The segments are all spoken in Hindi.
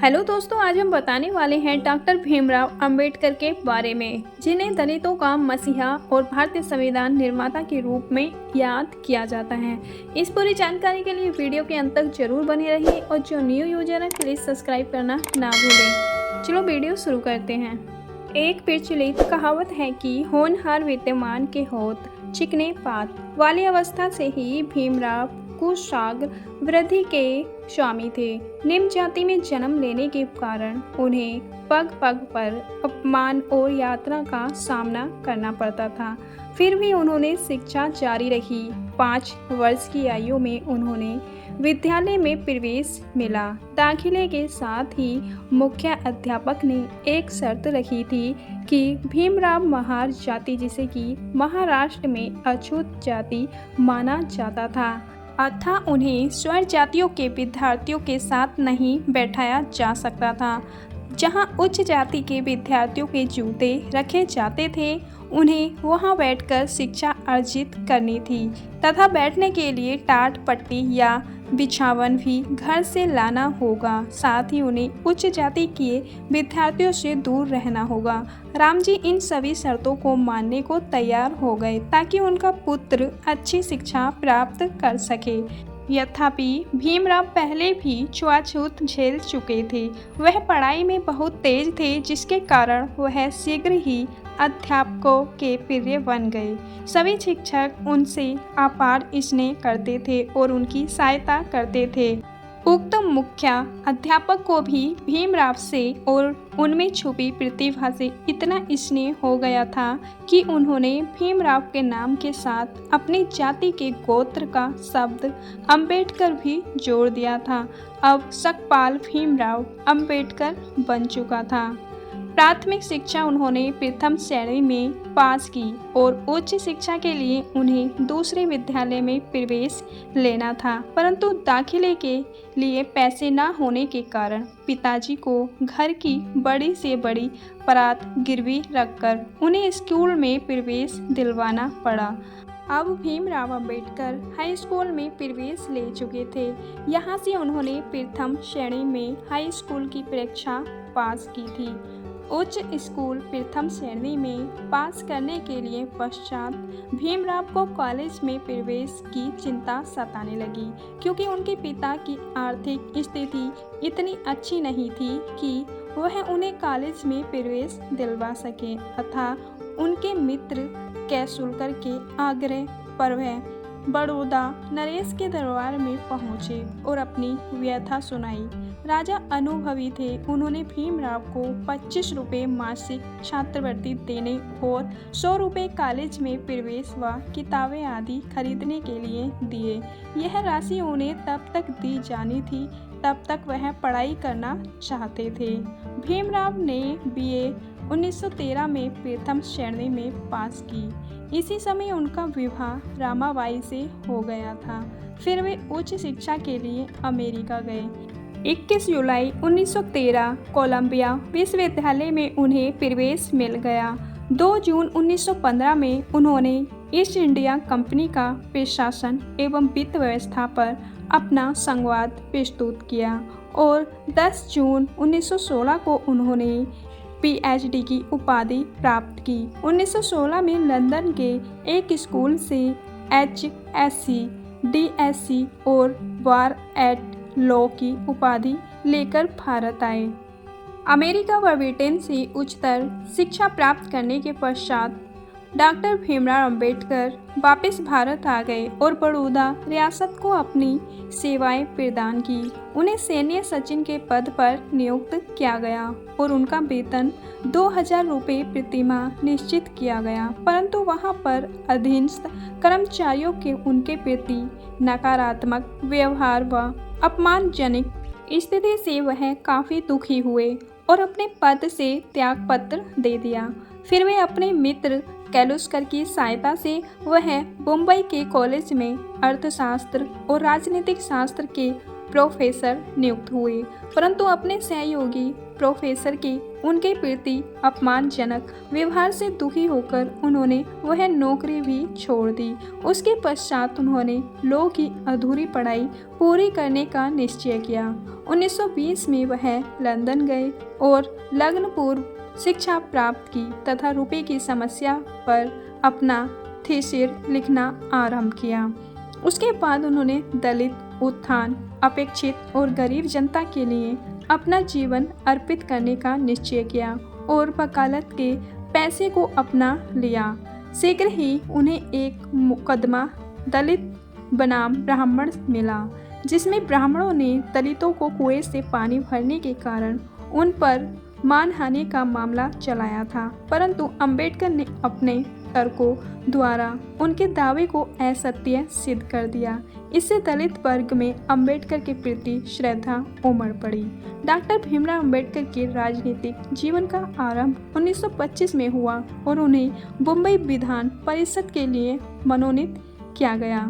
हेलो दोस्तों, आज हम बताने वाले हैं डॉक्टर भीमराव अंबेडकर के बारे में, जिन्हें दलितों का मसीहा और भारतीय संविधान निर्माता के रूप में याद किया जाता है। इस पूरी जानकारी के लिए वीडियो के अंत तक जरूर बने रहिए और जो न्यू यूजर है प्लीज सब्सक्राइब करना ना भूलें। चलो वीडियो शुरू करते हैं। एक प्रचलित कहावत है कि होनहार विद्यमान के होत चिकने पात वाली अवस्था से ही भीमराव कुशाग्र वृद्धि के स्वामी थे। निम्न जाति में जन्म लेने के कारण उन्हें पग पग पर अपमान और यातना का सामना करना पड़ता था। फिर भी उन्होंने शिक्षा जारी रखी। 5 वर्ष की आयु में उन्होंने विद्यालय में प्रवेश मिला। दाखिले के साथ ही मुख्य अध्यापक ने एक शर्त रखी थी कि भीमराव महार जाति, जिसे कि महाराष्ट्र में अछूत जाति माना जाता था, अतः उन्हें स्वर्ण जातियों के विद्यार्थियों के साथ नहीं बैठाया जा सकता था। जहां उच्च जाति के विद्यार्थियों के जूते रखे जाते थे, उन्हें वहां बैठकर शिक्षा अर्जित करनी थी तथा बैठने के लिए टाट पट्टी या बिछावन भी घर से लाना होगा। साथ ही उन्हें उच्च जाति के विद्यार्थियों से दूर रहना होगा। राम जी इन सभी शर्तों को मानने को तैयार हो गए ताकि उनका पुत्र अच्छी शिक्षा प्राप्त कर सके। यद्यपि भीमराव पहले भी छुआछूत झेल चुके थे। वह पढ़ाई में बहुत तेज थे, जिसके कारण वह शीघ्र ही अध्यापकों के प्रिय बन गए। सभी शिक्षक उनसे अपार स्नेह करते थे और उनकी सहायता करते थे। उक्त मुख्य अध्यापक को भी भीमराव से और उनमें छुपी प्रतिभा से इतना स्नेह हो गया था कि उन्होंने भीमराव के नाम के साथ अपनी जाति के गोत्र का शब्द अंबेडकर भी जोड़ दिया था। अब सकपाल भीमराव अंबेडकर बन चुका था। प्राथमिक शिक्षा उन्होंने प्रथम श्रेणी में पास की और उच्च शिक्षा के लिए उन्हें दूसरे विद्यालय में प्रवेश लेना था, परंतु दाखिले के लिए पैसे न होने के कारण पिताजी को घर की बड़ी से बड़ी परात गिरवी रखकर उन्हें स्कूल में प्रवेश दिलवाना पड़ा। अब भीमराव अंबेडकर हाई स्कूल में प्रवेश ले चुके थे। यहाँ से उन्होंने प्रथम श्रेणी में हाई स्कूल की परीक्षा पास की थी। उच्च स्कूल प्रथम श्रेणी में पास करने के लिए पश्चात भीमराव को कॉलेज में प्रवेश की चिंता सताने लगी, क्योंकि उनके पिता की आर्थिक स्थिति इतनी अच्छी नहीं थी कि वह उन्हें कॉलेज में प्रवेश दिलवा सके। अतः उनके मित्र कैसुलकर के आग्रह पर वह बड़ौदा नरेश के दरबार में पहुंचे और अपनी व्यथा सुनाई। राजा अनुभवी थे। उन्होंने भीमराव को 25 रुपये मासिक छात्रवृत्ति देने और 100 रुपये कॉलेज में प्रवेश व किताबें आदि खरीदने के लिए दिए। यह राशि उन्हें तब तक दी जानी थी तब तक वह पढ़ाई करना चाहते थे। भीमराव ने BA 1913 में प्रथम श्रेणी में पास की। इसी समय उनका विवाह रामाबाई से हो गया था। फिर वे उच्च शिक्षा के लिए अमेरिका गए। 21 जुलाई 1913 कोलंबिया विश्वविद्यालय में उन्हें प्रवेश मिल गया। 2 जून 1915 में उन्होंने ईस्ट इंडिया कंपनी का प्रशासन एवं वित्त व्यवस्था पर अपना संवाद प्रस्तुत किया और 10 जून 1916 को उन्होंने PhD की उपाधि प्राप्त की। 1916 में लंदन के एक स्कूल से HSc, DSc और बार एट लॉ की उपाधि लेकर भारत आए। अमेरिका व ब्रिटेन से उच्चतर शिक्षा प्राप्त करने के पश्चात डॉक्टर भीमराव अंबेडकर वापस भारत आ गए और बड़ौदा रियासत को अपनी सेवाएं प्रदान की। उन्हें सैन्य सचिव के पद पर नियुक्त किया गया और उनका वेतन 2000 रुपये प्रति माह निश्चित किया गया, परंतु वहां पर अधीनस्थ कर्मचारियों के उनके प्रति नकारात्मक व्यवहार व अपमानजनक स्थिति से वह काफ़ी दुखी हुए और अपने पद से त्यागपत्र दे दिया। फिर वे अपने मित्र कैलुस्कर की सहायता से वह मुंबई के कॉलेज में अर्थशास्त्र और राजनीतिक शास्त्र के प्रोफेसर नियुक्त हुए, परंतु अपने सहयोगी प्रोफेसर के उनके प्रति अपमानजनक व्यवहार से दुखी होकर उन्होंने वह नौकरी भी छोड़ दी। उसके पश्चात उन्होंने लॉ की अधूरी पढ़ाई पूरी करने का निश्चय किया। 1920 में वह लंदन गए और लग्न पूर्व शिक्षा प्राप्त की तथा रुपये की समस्या पर अपना थीसिस लिखना आरंभ किया। उसके बाद उन्होंने दलित उत्थान, अपेक्षित और गरीब जनता के लिए अपना जीवन अर्पित करने का निश्चय किया और वकालत के पैसे को अपना लिया। शीघ्र ही उन्हें एक मुकदमा दलित बनाम ब्राह्मण मिला, जिसमें ब्राह्मणों ने दलितों को कुएं से पानी भरने के कारण उन पर मानहानि का मामला चलाया था, परंतु अंबेडकर ने अपने तर्कों द्वारा उनके दावे को असत्य सिद्ध कर दिया। इससे दलित वर्ग में अंबेडकर के प्रति श्रद्धा उमड़ पड़ी। डॉक्टर भीमराव अंबेडकर के राजनीतिक जीवन का आरंभ 1925 में हुआ और उन्हें मुंबई विधान परिषद के लिए मनोनीत किया गया।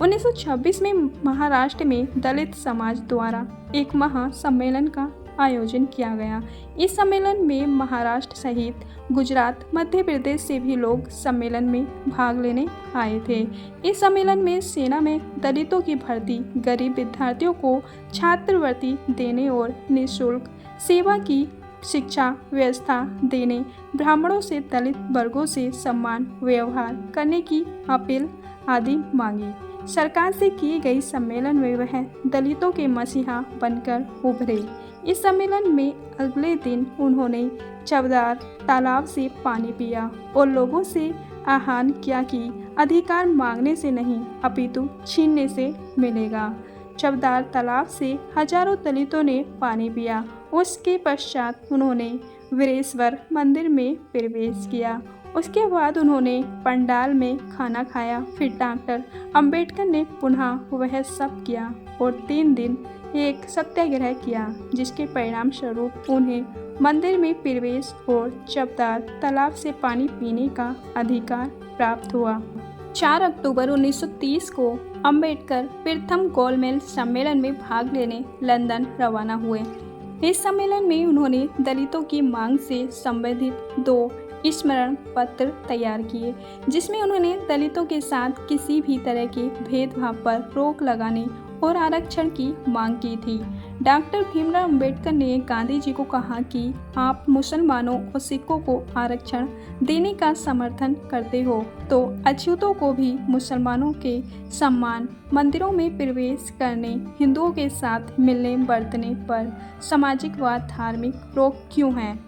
1926 में महाराष्ट्र में दलित समाज द्वारा एक महासम्मेलन का आयोजन किया गया। इस सम्मेलन में महाराष्ट्र सहित गुजरात, मध्य प्रदेश से भी लोग सम्मेलन में भाग लेने आए थे। इस सम्मेलन में सेना में दलितों की भर्ती, गरीब विद्यार्थियों को छात्रवृत्ति देने और निःशुल्क सेवा की शिक्षा व्यवस्था देने, ब्राह्मणों से दलित वर्गों से समान व्यवहार करने की अपील आदि मांगी। सरकार से किए गई सम्मेलन में वह दलितों के मसीहा बनकर उभरे। इस सम्मेलन में अगले दिन उन्होंने चवदार तालाब से पानी पिया और लोगों से आह्वान किया कि अधिकार मांगने से नहीं अपितु छीनने से मिलेगा। चवदार तालाब से हजारों दलितों ने पानी पिया। उसके पश्चात उन्होंने वीरेश्वर मंदिर में प्रवेश किया। उसके बाद उन्होंने पंडाल में खाना खाया। फिर डॉक्टर अंबेडकर ने पुनः वह सब किया और 3 दिन एक सत्याग्रह किया, जिसके परिणाम स्वरूप उन्हें मंदिर में प्रवेश और चवदार तालाब से पानी पीने का अधिकार प्राप्त हुआ। 4 अक्टूबर 1930 को अंबेडकर प्रथम गोलमेज सम्मेलन में भाग लेने लंदन रवाना हुए। इस सम्मेलन में उन्होंने दलितों की मांग से संबंधित 2 स्मरण पत्र तैयार किए, जिसमें उन्होंने दलितों के साथ किसी भी तरह के भेदभाव पर रोक लगाने और आरक्षण की मांग की थी। डॉक्टर भीमराव अंबेडकर ने गांधी जी को कहा कि आप मुसलमानों और सिखों को आरक्षण देने का समर्थन करते हो, तो अछूतों को भी मुसलमानों के समान मंदिरों में प्रवेश करने, हिंदुओं के साथ मिलने बरतने पर सामाजिक व धार्मिक रोक क्यों है।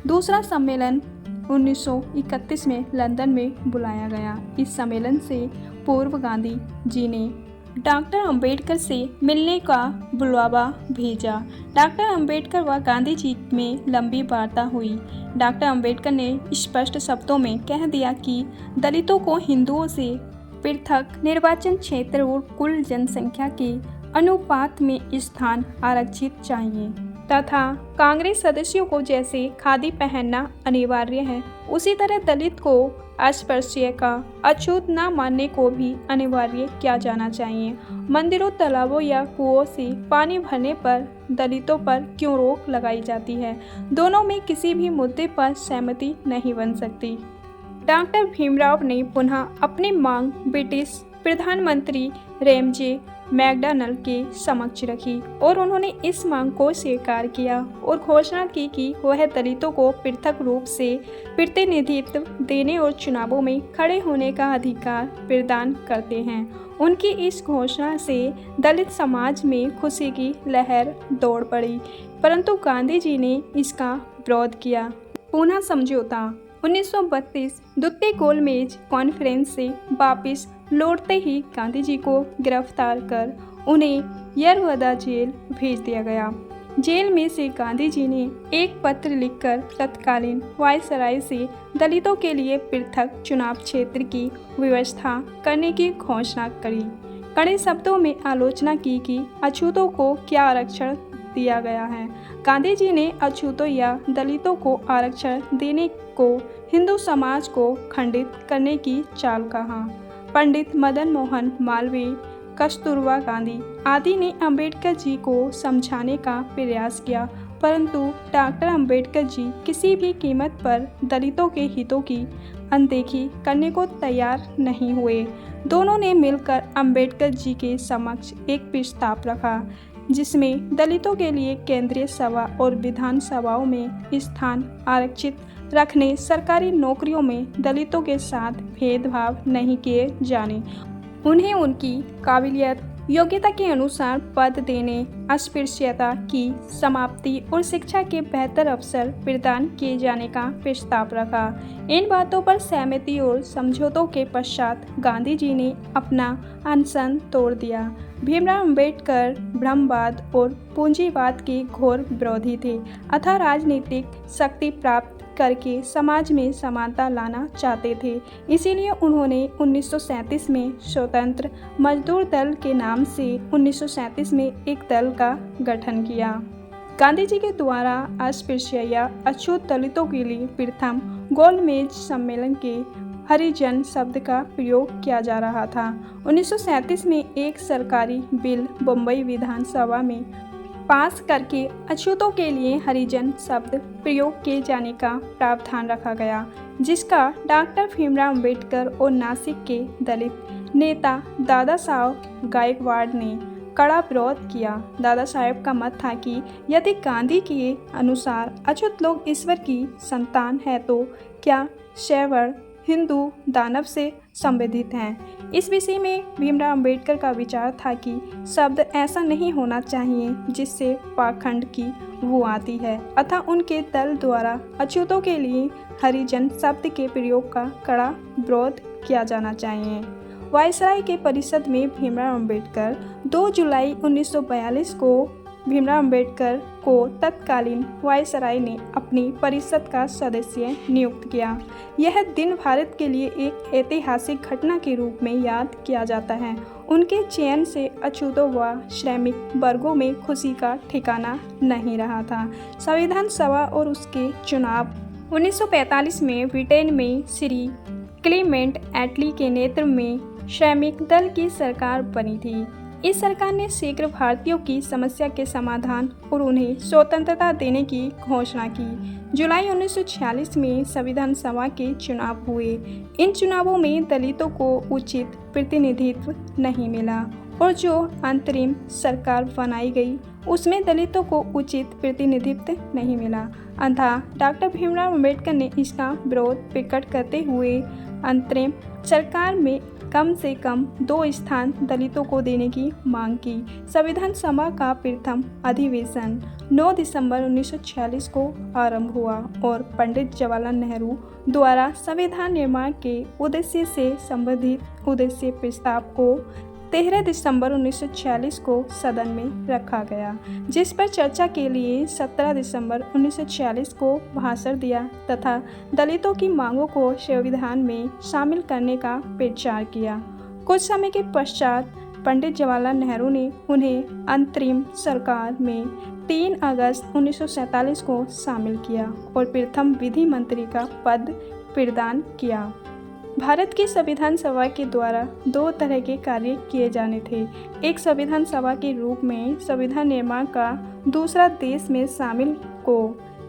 दूसरा सम्मेलन 1931 में लंदन में बुलाया गया। इस सम्मेलन से पूर्व गांधी जी ने डॉक्टर अंबेडकर से मिलने का बुलावा भेजा। डॉक्टर अंबेडकर व गांधी जी में लंबी वार्ता हुई। डॉक्टर अंबेडकर ने स्पष्ट शब्दों में कह दिया कि दलितों को हिंदुओं से पृथक निर्वाचन क्षेत्र और कुल जनसंख्या के अनुपात में स्थान आरक्षित चाहिए तथा कांग्रेस सदस्यों को जैसे खादी पहनना अनिवार्य है, उसी तरह दलित को अस्पृश्य का अछूत न मानने को भी अनिवार्य किया जाना चाहिए। मंदिरों, तालाबों या कुओं से पानी भरने पर दलितों पर क्यों रोक लगाई जाती है। दोनों में किसी भी मुद्दे पर सहमति नहीं बन सकती। डॉक्टर भीमराव ने पुनः अपनी मांग ब्रिटिश प्रधानमंत्री रेमजे मैकडॉनल्ड के समक्ष रखी और उन्होंने इस मांग को स्वीकार किया और घोषणा की कि वह दलितों को पृथक रूप से प्रतिनिधित्व देने और चुनावों में खड़े होने का अधिकार प्रदान करते हैं। उनकी इस घोषणा से दलित समाज में खुशी की लहर दौड़ पड़ी, परंतु गांधी जी ने इसका विरोध किया। पूना समझौता 1932 द्वितीय गोलमेज कॉन्फ्रेंस से वापस लौटते ही गांधी जी को गिरफ्तार कर उन्हें यरवदा जेल भेज दिया गया। जेल में से गांधी जी ने एक पत्र लिखकर तत्कालीन वायसराय से दलितों के लिए पृथक चुनाव क्षेत्र की व्यवस्था करने की घोषणा करी। कड़े शब्दों में आलोचना की कि अछूतों को क्या आरक्षण दिया गया है। गांधी जी ने अछूतों या दलितों को आरक्षण देने को हिंदू समाज को खंडित करने की चाल कहा। पंडित मदन मोहन मालवीय कस्तूरबा गांधी आदि ने अंबेडकर जी को समझाने का प्रयास किया, परंतु डॉक्टर अंबेडकर जी किसी भी कीमत पर दलितों के हितों की अनदेखी करने को तैयार नहीं हुए। दोनों ने मिलकर अंबेडकर जी के समक्ष एक प्रस्ताव रखा, जिसमें दलितों के लिए केंद्रीय सभा और विधान सभाओं में स्थान आरक्षित रखने, सरकारी नौकरियों में दलितों के साथ भेदभाव नहीं किए जाने, उन्हें उनकी काबिलियत योग्यता के अनुसार पद देने, अस्पृश्यता की समाप्ति और शिक्षा के बेहतर अवसर प्रदान किए जाने का प्रस्ताव रखा। इन बातों पर सहमति और समझौतों के पश्चात गांधी जी ने अपना अनशन तोड़ दिया। भीमराव अंबेडकर ब्रह्मवाद और पूंजीवाद के घोर विरोधी थे, अतः राजनीतिक शक्ति प्राप्त करके समाज में समानता लाना चाहते थे। इसीलिए उन्होंने 1937 में स्वतंत्र मजदूर दल के नाम से 1937 में एक दल का गठन किया। गांधी जी के द्वारा अस्पृश्य या अछूत दलितों के लिए प्रथम गोलमेज सम्मेलन के हरिजन शब्द का प्रयोग किया जा रहा था। 1937 में एक सरकारी बिल बम्बई विधानसभा में पास करके अछूतों के लिए हरिजन शब्द प्रयोग किए जाने का प्रावधान रखा गया, जिसका डॉक्टर भीमराव अंबेडकर और नासिक के दलित नेता दादा साहब गायकवाड़ ने कड़ा विरोध किया। दादा साहब का मत था कि यदि गांधी के अनुसार अछूत लोग ईश्वर की संतान है तो क्या शैवर्ण हिंदू दानव से संबंधित हैं। इस विषय में भीमराव अंबेडकर का विचार था कि शब्द ऐसा नहीं होना चाहिए जिससे पाखंड की वो आती है, अतः उनके दल द्वारा अछूतों के लिए हरिजन शब्द के प्रयोग का कड़ा विरोध किया जाना चाहिए। वायसराय के परिषद में भीमराव अंबेडकर 2 जुलाई 1942 को भीमराव अंबेडकर को तत्कालीन वायसराय ने अपनी परिषद का सदस्य नियुक्त किया। यह दिन भारत के लिए एक ऐतिहासिक घटना के रूप में याद किया जाता है। उनके चयन से अछूतों व श्रमिक वर्गों में खुशी का ठिकाना नहीं रहा था। संविधान सभा और उसके चुनाव 1945 में ब्रिटेन में श्री क्लीमेंट एटली के नेतृत्व में श्रमिक दल की सरकार बनी थी। इस सरकार ने शीघ्र भारतीयों की समस्या के समाधान और उन्हें स्वतंत्रता देने की घोषणा की। जुलाई 1946 में संविधान सभा के चुनाव हुए। इन चुनावों में दलितों को उचित प्रतिनिधित्व नहीं मिला और जो अंतरिम सरकार बनाई गई उसमें दलितों को उचित प्रतिनिधित्व नहीं मिला। अतः डॉक्टर भीमराव अंबेडकर ने इसका विरोध प्रकट करते हुए अंतरिम सरकार में कम से कम 2 स्थान दलितों को देने की मांग की। संविधान सभा का प्रथम अधिवेशन 9 दिसंबर 1946 को आरंभ हुआ और पंडित जवाहरलाल नेहरू द्वारा संविधान निर्माण के उद्देश्य से संबंधित उद्देश्य प्रस्ताव को 13 दिसंबर 1946 को सदन में रखा गया, जिस पर चर्चा के लिए 17 दिसंबर 1946 को भाषण दिया तथा दलितों की मांगों को संविधान में शामिल करने का प्रचार किया। कुछ समय के पश्चात पंडित जवाहरलाल नेहरू ने उन्हें अंतरिम सरकार में 3 अगस्त 1947 को शामिल किया और प्रथम विधि मंत्री का पद प्रदान किया। भारत की संविधान सभा के द्वारा 2 तरह के कार्य किए जाने थे। एक संविधान सभा के रूप में संविधान निर्माण का, दूसरा देश में शामिल को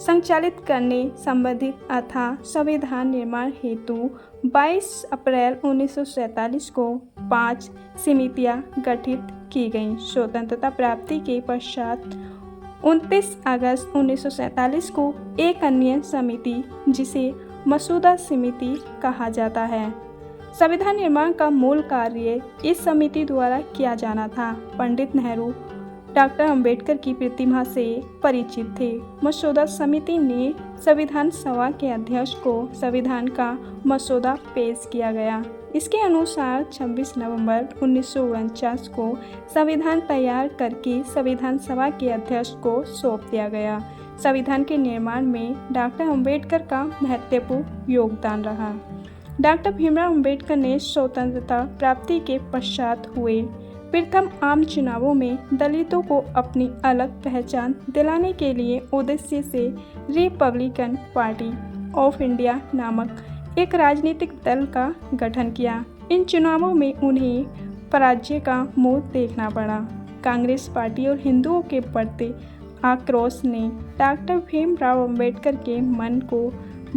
संचालित करने संबंधित अथा संविधान निर्माण हेतु 22 अप्रैल 1947 को 5 समितियां गठित की गईं। स्वतंत्रता प्राप्ति के पश्चात 29 अगस्त 1947 को एक अन्य समिति, जिसे मसूदा समिति कहा जाता है, संविधान निर्माण का मूल कार्य इस समिति द्वारा किया जाना था। पंडित नेहरू डॉक्टर अंबेडकर की प्रतिमा से परिचित थे। मसूदा समिति ने संविधान सभा के अध्यक्ष को संविधान का मसौदा पेश किया गया। इसके अनुसार 26 नवंबर 1949 को संविधान तैयार करके संविधान सभा के अध्यक्ष को सौंप दिया गया। संविधान के निर्माण में डॉक्टर अंबेडकर का महत्वपूर्ण योगदान रहा। डॉक्टर भीमराव अंबेडकर ने स्वतंत्रता प्राप्ति के पश्चात हुए प्रथम आम चुनावों में दलितों को अपनी अलग पहचान दिलाने के लिए उद्देश्य से रिपब्लिकन पार्टी ऑफ इंडिया नामक एक राजनीतिक दल का गठन किया। इन चुनावों में उन्हें पराजय का मुंह देखना पड़ा। कांग्रेस पार्टी और हिंदुओं के बढ़ते आक्रोश ने डॉक्टर भीमराव अंबेडकर के मन को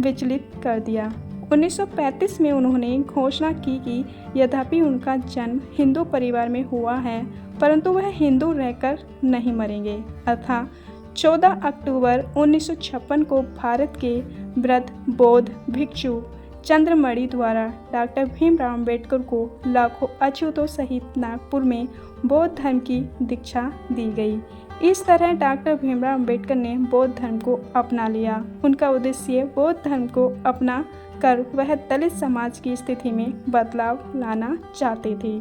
विचलित कर दिया। 1935 में उन्होंने घोषणा की कि यद्यपि उनका जन्म हिंदू परिवार में हुआ है, परंतु वह हिंदू रहकर नहीं मरेंगे। अर्थात 14 अक्टूबर 1956 को भारत के वृद्ध बौद्ध भिक्षु चंद्रमणि द्वारा डॉक्टर भीमराव अंबेडकर को लाखों अछूतों सहित नागपुर में बौद्ध धर्म की दीक्षा दी गई। इस तरह डॉक्टर भीमराव अंबेडकर ने बौद्ध धर्म को अपना लिया। उनका उद्देश्य बौद्ध धर्म को अपना कर वह दलित समाज की स्थिति में बदलाव लाना चाहते थे।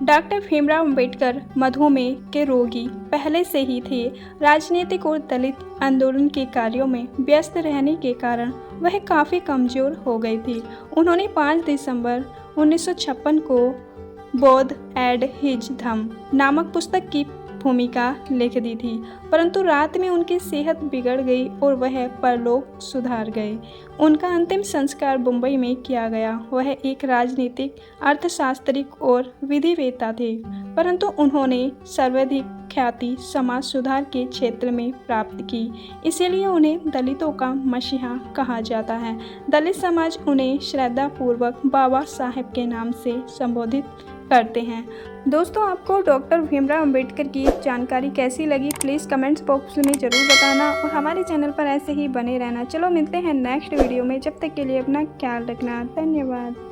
डॉक्टर भीमराव अंबेडकर मधुमेह के रोगी पहले से ही थे। राजनीतिक और दलित आंदोलन के कार्यों में व्यस्त रहने के कारण वह काफ़ी कमज़ोर हो गए थे। उन्होंने 5 दिसंबर 1956 को बौद्ध एंड हिज धम्म नामक पुस्तक की भूमिका लिख दी थी, परंतु रात में उनकी सेहत बिगड़ गई और वह परलोक सुधार गए। उनका अंतिम संस्कार मुंबई में किया गया। वह एक राजनीतिक, अर्थशास्त्री और विधिवेत्ता थे, परंतु उन्होंने सर्वाधिक ख्याति समाज सुधार के क्षेत्र में प्राप्त की, इसीलिए उन्हें दलितों का मसीहा कहा जाता है। दलित समाज उन्हें श्रद्धापूर्वक बाबा साहेब के नाम से संबोधित करते हैं। दोस्तों, आपको डॉक्टर भीमराव अंबेडकर की जानकारी कैसी लगी प्लीज़ कमेंट्स बॉक्स में ज़रूर बताना और हमारे चैनल पर ऐसे ही बने रहना। चलो मिलते हैं नेक्स्ट वीडियो में, जब तक के लिए अपना ख्याल रखना। धन्यवाद।